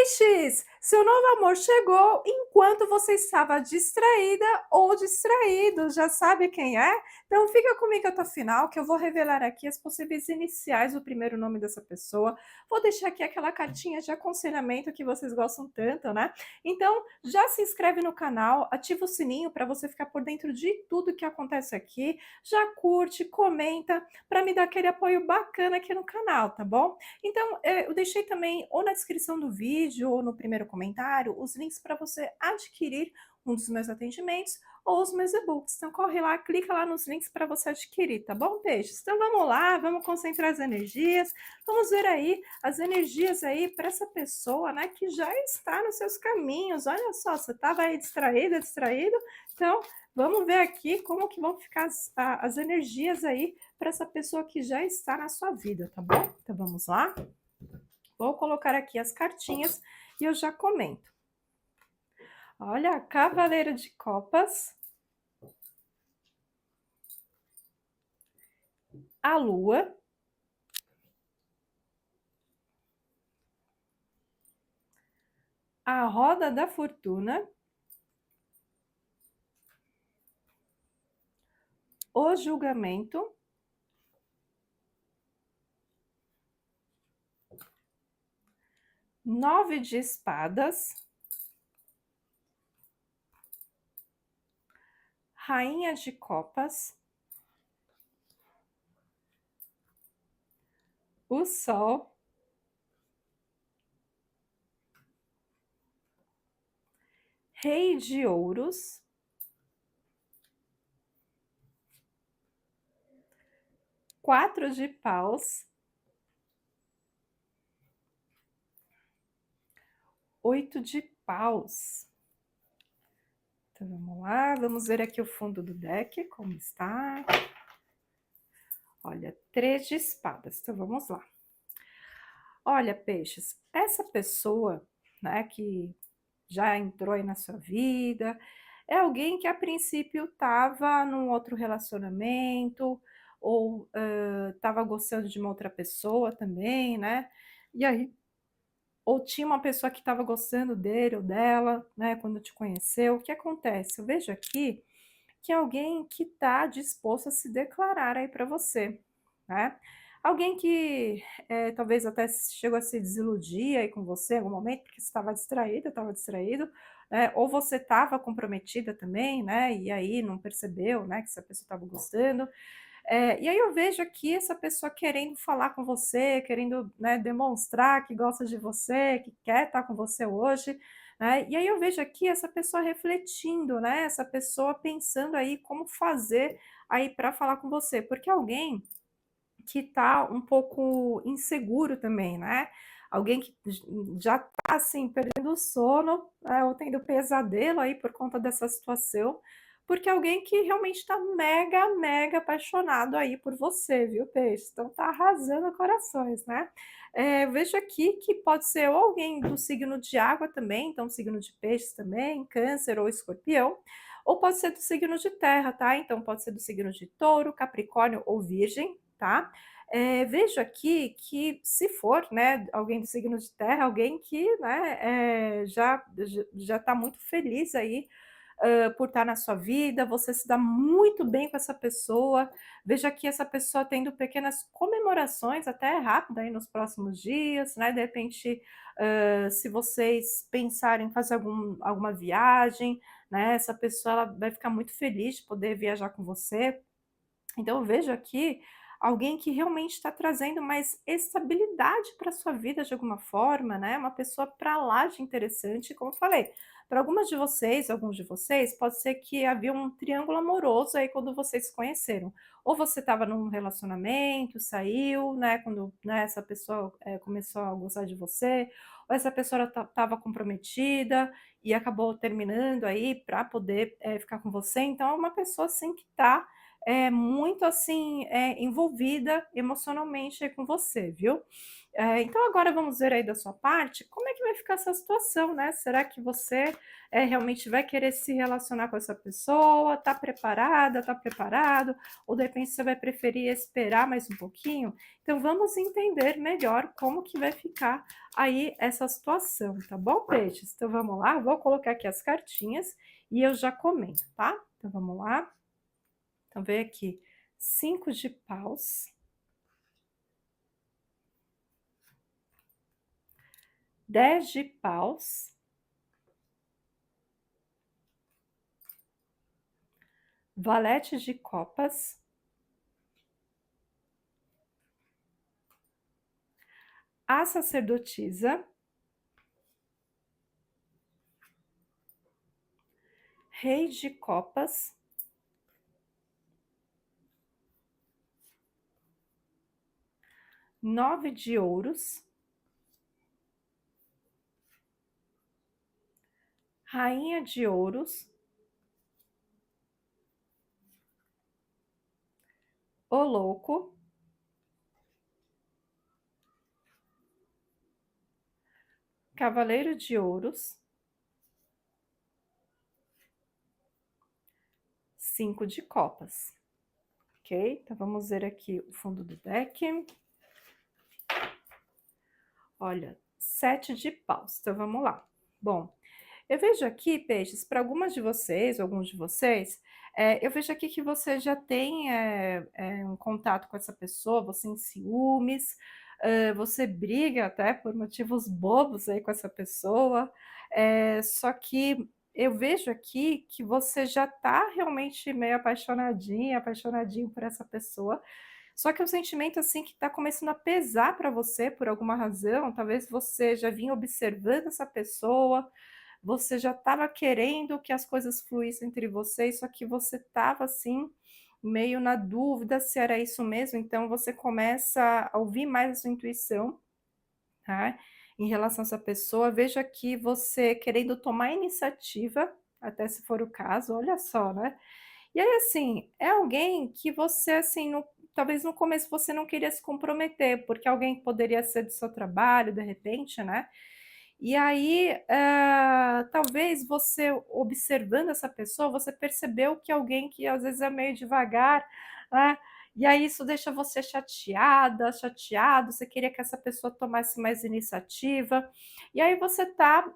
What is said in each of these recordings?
Peixes, seu novo amor chegou enquanto você estava distraída ou distraído. Já sabe quem é? Então fica comigo até o final que eu vou revelar aqui as possíveis iniciais do primeiro nome dessa pessoa. Vou deixar aqui aquela cartinha de aconselhamento que vocês gostam tanto, né? Então já se inscreve no canal, ativa o sininho para você ficar por dentro de tudo que acontece aqui. Já curte, comenta para me dar aquele apoio bacana aqui no canal, tá bom? Então, eu deixei também ou na descrição do vídeo ou no primeiro comentário os links para você adquirir um dos meus atendimentos ou os meus e-books. Então corre lá, clica lá nos links para você adquirir, tá bom, peixes? Então vamos lá, vamos concentrar as energias, vamos ver aí as energias aí para essa pessoa, né, que já está nos seus caminhos. Olha só, você estava aí distraída, distraído? Então, vamos ver aqui como que vão ficar as energias aí para essa pessoa que já está na sua vida, tá bom? Então vamos lá? Vou colocar aqui as cartinhas e eu já comento. Olha, Cavaleiro de Copas, a Lua, a Roda da Fortuna, o Julgamento, Nove de Espadas, Rainha de Copas, o Sol, Rei de Ouros, Quatro de Paus, Oito de Paus. Então vamos lá, vamos ver aqui o fundo do deck, como está. Olha, Três de Espadas, então vamos lá. Olha, peixes, essa pessoa, né, que já entrou aí na sua vida, é alguém que a princípio estava num outro relacionamento, ou estava gostando de uma outra pessoa também, né? E aí, ou tinha uma pessoa que estava gostando dele ou dela, né, quando te conheceu. O que acontece? Eu vejo aqui que é alguém que está disposto a se declarar aí para você, né? Alguém que talvez até chegou a se desiludir aí com você em algum momento, porque você estava distraída, estava distraído, né? Ou você estava comprometida também, né? E aí não percebeu, né, que essa pessoa estava gostando. E aí eu vejo aqui essa pessoa querendo falar com você, querendo, né, demonstrar que gosta de você, que quer estar com você hoje, né? E aí eu vejo aqui essa pessoa refletindo, né? Essa pessoa pensando aí como fazer aí para falar com você, porque alguém que está um pouco inseguro também, né? Alguém que já está assim perdendo o sono, né, ou tendo pesadelo aí por conta dessa situação, porque alguém que realmente está mega, mega apaixonado aí por você, viu, peixe? Então tá arrasando corações, né? Vejo aqui que pode ser ou alguém do signo de água também, então signo de peixes também, câncer ou escorpião, ou pode ser do signo de terra, tá? Então pode ser do signo de touro, capricórnio ou virgem, tá? Vejo aqui que se for, né, alguém do signo de terra, alguém que, né, já está muito feliz aí por estar na sua vida, você se dá muito bem com essa pessoa. Vejo aqui essa pessoa tendo pequenas comemorações, até rápida aí nos próximos dias, né? De repente, se vocês pensarem em fazer alguma viagem, né? Essa pessoa ela vai ficar muito feliz de poder viajar com você. Então eu vejo aqui alguém que realmente está trazendo mais estabilidade para a sua vida de alguma forma, né? Uma pessoa para lá de interessante, como eu falei. Para algumas de vocês, alguns de vocês, pode ser que havia um triângulo amoroso aí quando vocês se conheceram. Ou você estava num relacionamento, saiu, né? Quando, né, essa pessoa começou a gostar de você, ou essa pessoa estava comprometida e acabou terminando aí para poder ficar com você. Então é uma pessoa assim que está muito assim, envolvida emocionalmente aí com você, viu. Então agora vamos ver aí da sua parte, como é que vai ficar essa situação, né. Será que você, realmente vai querer se relacionar com essa pessoa? Tá preparada, tá preparado? Ou de repente você vai preferir esperar mais um pouquinho? Então vamos entender melhor como que vai ficar aí essa situação, tá bom, peixes? Então vamos lá, vou colocar aqui as cartinhas e eu já comento, tá? Então vamos lá. Então vem aqui 5 de paus, 10 de paus, valete de copas, a sacerdotisa, rei de copas, 9 de ouros, rainha de ouros, o louco, cavaleiro de ouros, 5 de copas, ok? Então vamos ver aqui o fundo do deck. Olha, 7 de paus, então vamos lá. Bom, eu vejo aqui, peixes, para algumas de vocês, alguns de vocês, eu vejo aqui que você já tem, um contato com essa pessoa, você em ciúmes, você briga até por motivos bobos aí com essa pessoa, só que eu vejo aqui que você já está realmente meio apaixonadinha, apaixonadinho por essa pessoa, só que é um sentimento, assim, que está começando a pesar para você por alguma razão, talvez você já vinha observando essa pessoa, você já estava querendo que as coisas fluíssem entre vocês, só que você estava, assim, meio na dúvida se era isso mesmo, então você começa a ouvir mais a sua intuição, tá, em relação a essa pessoa. Vejo aqui você querendo tomar iniciativa, até se for o caso, olha só, né. E aí, assim, é alguém que você, assim, talvez no começo você não queria se comprometer, porque alguém que poderia ser do seu trabalho, de repente, né. E aí, talvez você observando essa pessoa, você percebeu que alguém que às vezes é meio devagar, né, e aí isso deixa você chateada, chateado, você queria que essa pessoa tomasse mais iniciativa, e aí você tá,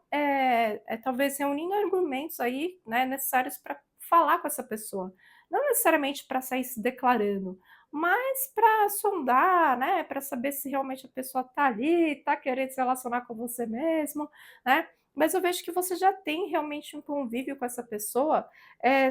talvez reunindo argumentos aí, né, necessários para falar com essa pessoa. Não necessariamente para sair se declarando, mas para sondar, né, para saber se realmente a pessoa tá ali, tá querendo se relacionar com você mesmo, né. Mas eu vejo que você já tem realmente um convívio com essa pessoa,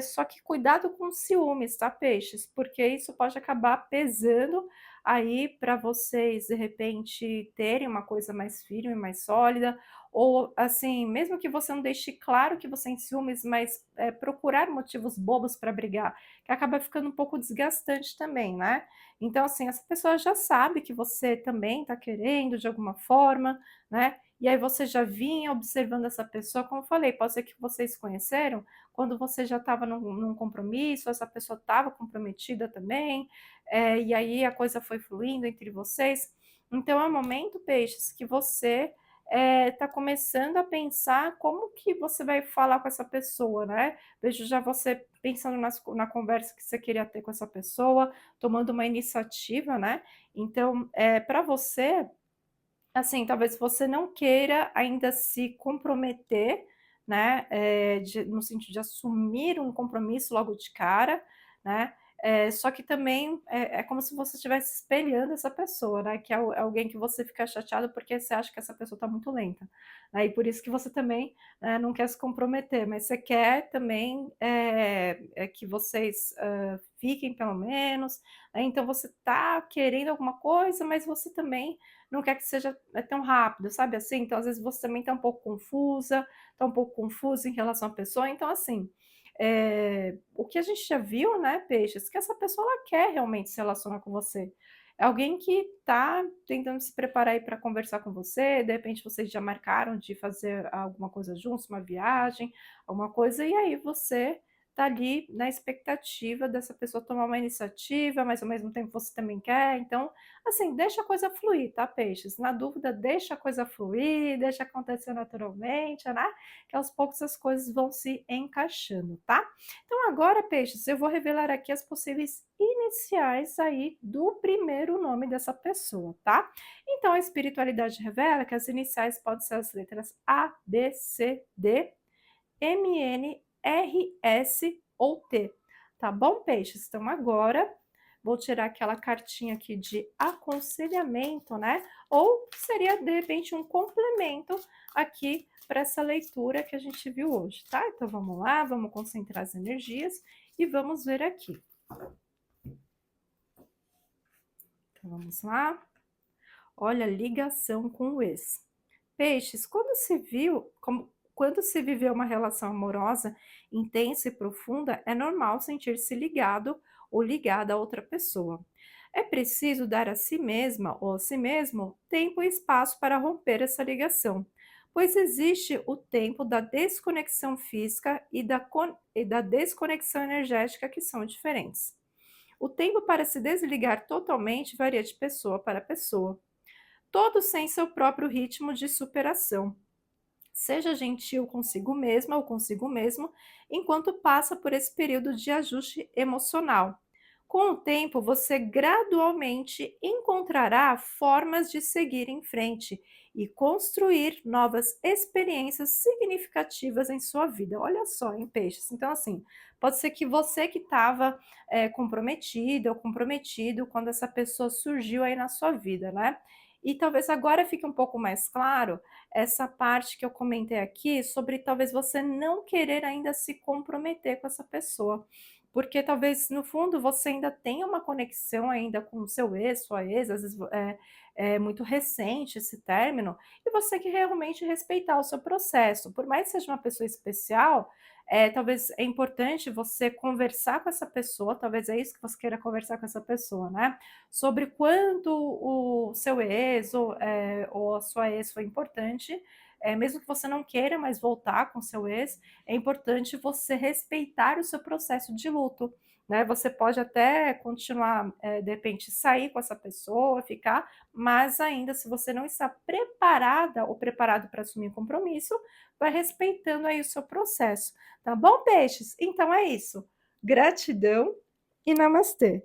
só que cuidado com os ciúmes, tá, peixes, porque isso pode acabar pesando aí para vocês, de repente, terem uma coisa mais firme, mais sólida, ou assim, mesmo que você não deixe claro que você tem ciúmes, mas, procurar motivos bobos para brigar, que acaba ficando um pouco desgastante também, né. Então, assim, essa pessoa já sabe que você também está querendo de alguma forma, né, e aí você já vinha observando essa pessoa, como eu falei, pode ser que vocês se conheceram quando você já estava num compromisso, essa pessoa estava comprometida também, e aí a coisa foi fluindo entre vocês. Então é um momento, peixes, que você, está começando a pensar como que você vai falar com essa pessoa, né. Vejo já você pensando na conversa que você queria ter com essa pessoa, tomando uma iniciativa, né. Então, para você, assim, talvez você não queira ainda se comprometer, né, no sentido de assumir um compromisso logo de cara, né, só que também é como se você estivesse espelhando essa pessoa, né, que é alguém que você fica chateado porque você acha que essa pessoa está muito lenta, né, e por isso que você também, não quer se comprometer, mas você quer também, que vocês, fiquem pelo menos, então você está querendo alguma coisa, mas você também não quer que seja, tão rápido, sabe assim? Então, às vezes, você também está um pouco confusa, está um pouco confuso em relação à pessoa. Então, assim, o que a gente já viu, né, peixes, que essa pessoa ela quer realmente se relacionar com você. É alguém que está tentando se preparar aí para conversar com você, de repente vocês já marcaram de fazer alguma coisa juntos, uma viagem, alguma coisa, e aí você, tá ali na expectativa dessa pessoa tomar uma iniciativa, mas ao mesmo tempo você também quer, então, assim, deixa a coisa fluir, tá, peixes? Na dúvida, deixa a coisa fluir, deixa acontecer naturalmente, né, que aos poucos as coisas vão se encaixando, tá? Então agora, peixes, eu vou revelar aqui as possíveis iniciais aí do primeiro nome dessa pessoa, tá? Então a espiritualidade revela que as iniciais podem ser as letras A, B, C, D, M, N, R, S ou T. Tá bom, peixes? Então agora vou tirar aquela cartinha aqui de aconselhamento, né? Ou seria de repente um complemento aqui para essa leitura que a gente viu hoje, tá? Então vamos lá, vamos concentrar as energias e vamos ver aqui. Então vamos lá. Olha, ligação com o ex. Peixes, quando se viveu uma relação amorosa intensa e profunda, é normal sentir-se ligado ou ligada a outra pessoa. É preciso dar a si mesma ou a si mesmo tempo e espaço para romper essa ligação, pois existe o tempo da desconexão física e da desconexão energética que são diferentes. O tempo para se desligar totalmente varia de pessoa para pessoa. Todos têm seu próprio ritmo de superação. Seja gentil consigo mesma ou consigo mesmo enquanto passa por esse período de ajuste emocional. Com o tempo, você gradualmente encontrará formas de seguir em frente e construir novas experiências significativas em sua vida. Olha só, em peixes. Então, assim, pode ser que você que estava comprometida ou comprometido quando essa pessoa surgiu aí na sua vida, né? E talvez agora fique um pouco mais claro essa parte que eu comentei aqui sobre talvez você não querer ainda se comprometer com essa pessoa. Porque talvez no fundo você ainda tenha uma conexão ainda com o seu ex, sua ex, às vezes é muito recente esse término, e você que realmente respeitar o seu processo. Por mais que seja uma pessoa especial, talvez é importante você conversar com essa pessoa, talvez é isso que você queira conversar com essa pessoa, né? Sobre quanto o seu ex ou a sua ex foi importante, mesmo que você não queira mais voltar com seu ex, é importante você respeitar o seu processo de luto, né? Você pode até continuar, de repente, sair com essa pessoa, ficar, mas ainda se você não está preparada ou preparado para assumir um compromisso, vai respeitando aí o seu processo, tá bom, peixes? Então é isso. Gratidão e namastê.